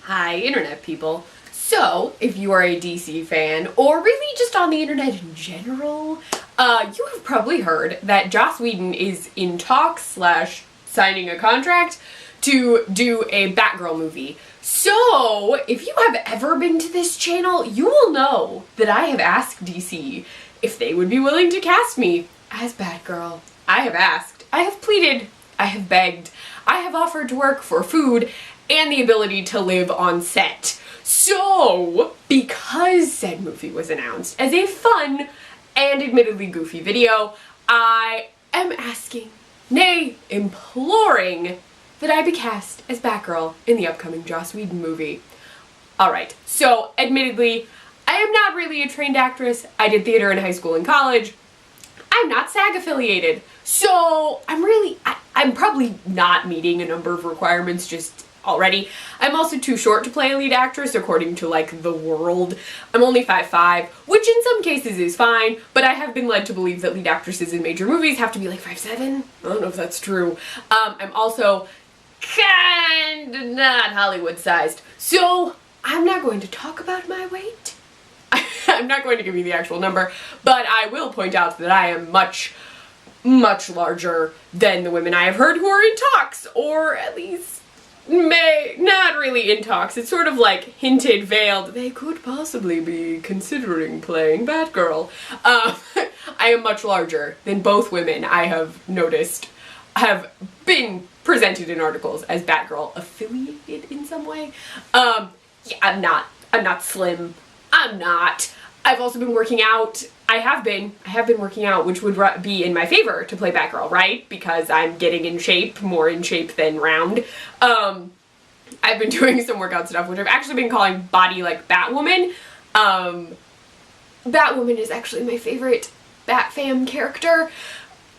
Hi, internet people. So, if you are a DC fan, or really just on the internet in general, you have probably heard that Joss Whedon is in talks / signing a contract to do a Batgirl movie. So, if you have ever been to this channel, you will know that I have asked DC if they would be willing to cast me as Batgirl. I have asked, I have pleaded, I have begged, I have offered to work for food and the ability to live on set. So, because said movie was announced as a fun and admittedly goofy video, I am asking, nay, imploring, that I be cast as Batgirl in the upcoming Joss Whedon movie. Alright, so admittedly, I am not really a trained actress. I did theater in high school and college. I'm not SAG affiliated, so I'm probably not meeting a number of requirements just already. I'm also too short to play a lead actress according to like the world. I'm only 5'5", which in some cases is fine, but I have been led to believe that lead actresses in major movies have to be like 5'7". I don't know if that's true. I'm also kinda not Hollywood sized, so I'm not going to talk about my weight. I'm not going to give you the actual number, but I will point out that I am much larger than the women I have heard who are in talks, or at least not really in talks. It's sort of like hinted, veiled, they could possibly be considering playing Batgirl. I am much larger than both women I have noticed have been presented in articles as Batgirl affiliated in some way. Yeah, I'm not slim. I'm not. I've also been working out. I have been working out, which would be in my favor to play Batgirl, right? Because I'm getting in shape, more in shape than round. I've been doing some workout stuff, which I've actually been calling body like Batwoman. Batwoman is actually my favorite Batfam character,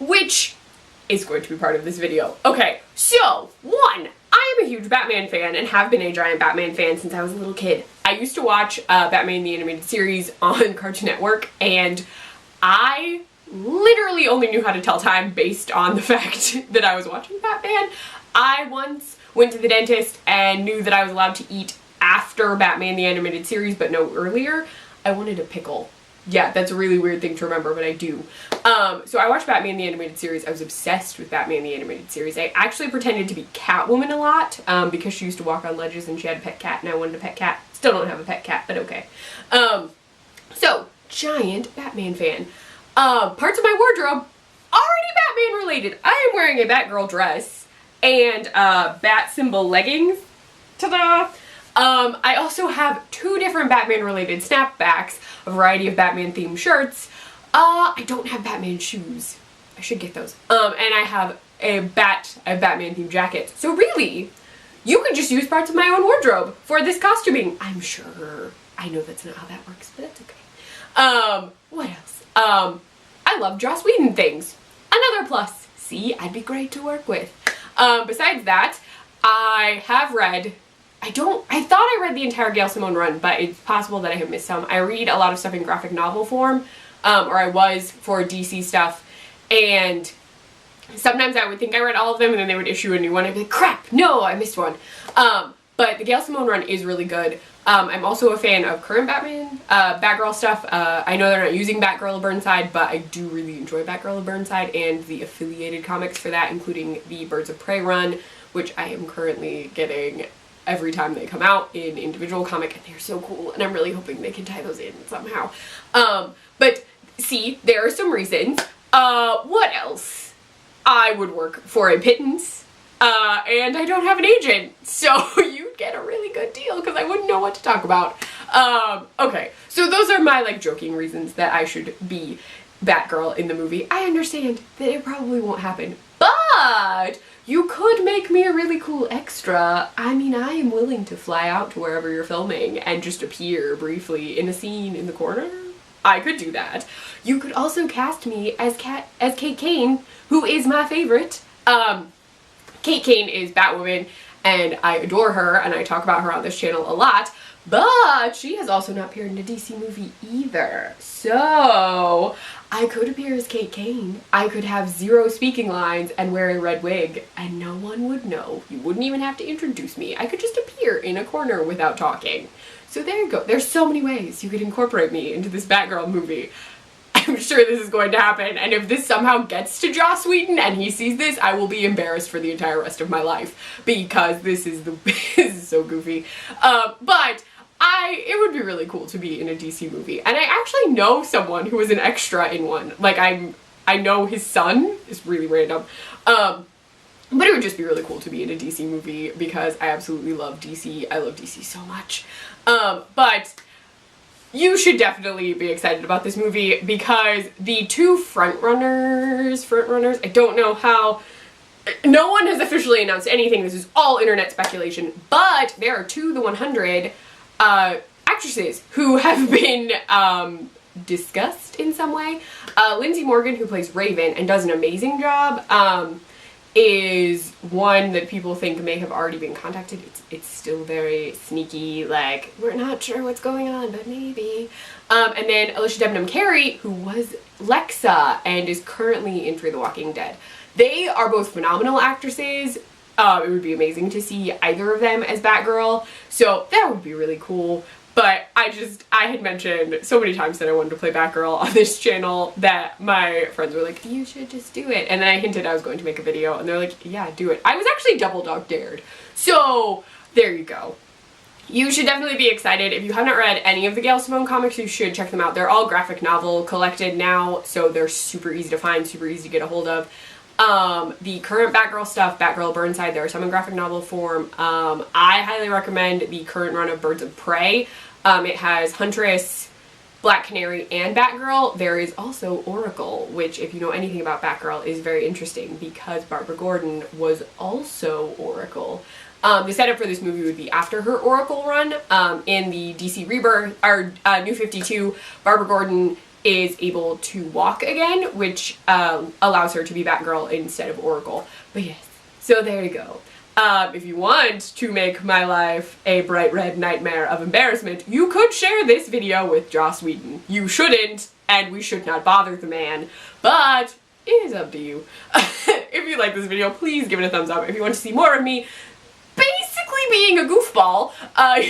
which is going to be part of this video. Okay, so, one, I am a huge Batman fan and have been a giant Batman fan since I was a little kid. I used to watch Batman the Animated Series on Cartoon Network, and I literally only knew how to tell time based on the fact that I was watching Batman. I once went to the dentist and knew that I was allowed to eat after Batman the Animated Series, but no earlier. I wanted a pickle. Yeah, that's a really weird thing to remember, but I do. So I watched Batman the Animated Series. I was obsessed with Batman the Animated Series. I actually pretended to be Catwoman a lot, because she used to walk on ledges and she had a pet cat and I wanted a pet cat. Still don't have a pet cat, but okay. So, giant Batman fan. Parts of my wardrobe, already Batman related. I am wearing a Batgirl dress and bat symbol leggings. Ta-da! I also have 2 different Batman related snapbacks, a variety of Batman themed shirts. I don't have Batman shoes. I should get those. And I have a Batman themed jacket. So really, you could just use parts of my own wardrobe for this costuming. I'm sure. I know that's not how that works, but that's okay. What else? I love Joss Whedon things. Another plus. See, I'd be great to work with. Besides that, I have read, I thought I read the entire Gail Simone run, but it's possible that I have missed some. I read a lot of stuff in graphic novel form, or I was for DC stuff, and sometimes I would think I read all of them and then they would issue a new one and I'd be like, crap, no, I missed one. But the Gail Simone run is really good. I'm also a fan of current Batman, Batgirl stuff. I know they're not using Batgirl of Burnside, but I do really enjoy Batgirl of Burnside and the affiliated comics for that, including the Birds of Prey run, which I am currently getting every time they come out in individual comic, and they're so cool, and I'm really hoping they can tie those in somehow. But see, there are some reasons. What else? I would work for a pittance, and I don't have an agent, so you'd get a really good deal because I wouldn't know what to talk about. Okay, so those are my like joking reasons that I should be Batgirl in the movie. I understand that it probably won't happen, but you could make me a really cool extra. I mean, I am willing to fly out to wherever you're filming and just appear briefly in a scene in the corner. I could do that. You could also cast me as Kate Kane, who is my favorite. Kate Kane is Batwoman, and I adore her, and I talk about her on this channel a lot, but she has also not appeared in a DC movie either. So, I could appear as Kate Kane. I could have 0 speaking lines and wear a red wig, and no one would know. You wouldn't even have to introduce me. I could just appear in a corner without talking. So there you go. There's so many ways you could incorporate me into this Batgirl movie. I'm sure this is going to happen, and if this somehow gets to Joss Whedon and he sees this, I will be embarrassed for the entire rest of my life, because this is this is so goofy. But it would be really cool to be in a DC movie, and I actually know someone who was an extra in one. Like, I know his son. It's really random. But it would just be really cool to be in a DC movie, because I absolutely love DC. I love DC so much. But you should definitely be excited about this movie, because the 2 frontrunners, I don't know how, no one has officially announced anything, this is all internet speculation, but there are 2 The 100 actresses who have been discussed in some way. Lindsay Morgan, who plays Raven and does an amazing job, is one that people think may have already been contacted. It's still very sneaky, like, we're not sure what's going on, but maybe. And then Alicia Debnam Carey, who was Lexa and is currently in Fear the Walking Dead. They are both phenomenal actresses. It would be amazing to see either of them as Batgirl, so that would be really cool. But I had mentioned so many times that I wanted to play Batgirl on this channel that my friends were like, you should just do it. And then I hinted I was going to make a video, and they're like, yeah, do it. I was actually double dog dared. So there you go. You should definitely be excited. If you have not read any of the Gail Simone comics, you should check them out. They're all graphic novel collected now, so they're super easy to find, super easy to get a hold of. The current Batgirl stuff, Batgirl Burnside, there are some in graphic novel form. I highly recommend the current run of Birds of Prey. It has Huntress, Black Canary, and Batgirl. There is also Oracle, which, if you know anything about Batgirl, is very interesting, because Barbara Gordon was also Oracle. The setup for this movie would be after her Oracle run. In the DC Rebirth, or New 52, Barbara Gordon is able to walk again, which allows her to be Batgirl instead of Oracle. But yes, so there you go. If you want to make my life a bright red nightmare of embarrassment, you could share this video with Joss Whedon. You shouldn't, and we should not bother the man, but it is up to you. If you like this video, please give it a thumbs up. If you want to see more of me basically being a goofball,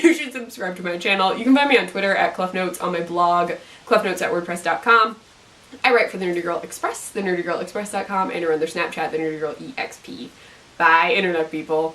you should subscribe to my channel. You can find me on Twitter at CluffNotes, on my blog, cluffnotes@wordpress.com. I write for the Nerdy Girl Express, thenerdygirlexpress.com, and I run their Snapchat, the Nerdy Girl EXP. Bye, internet people.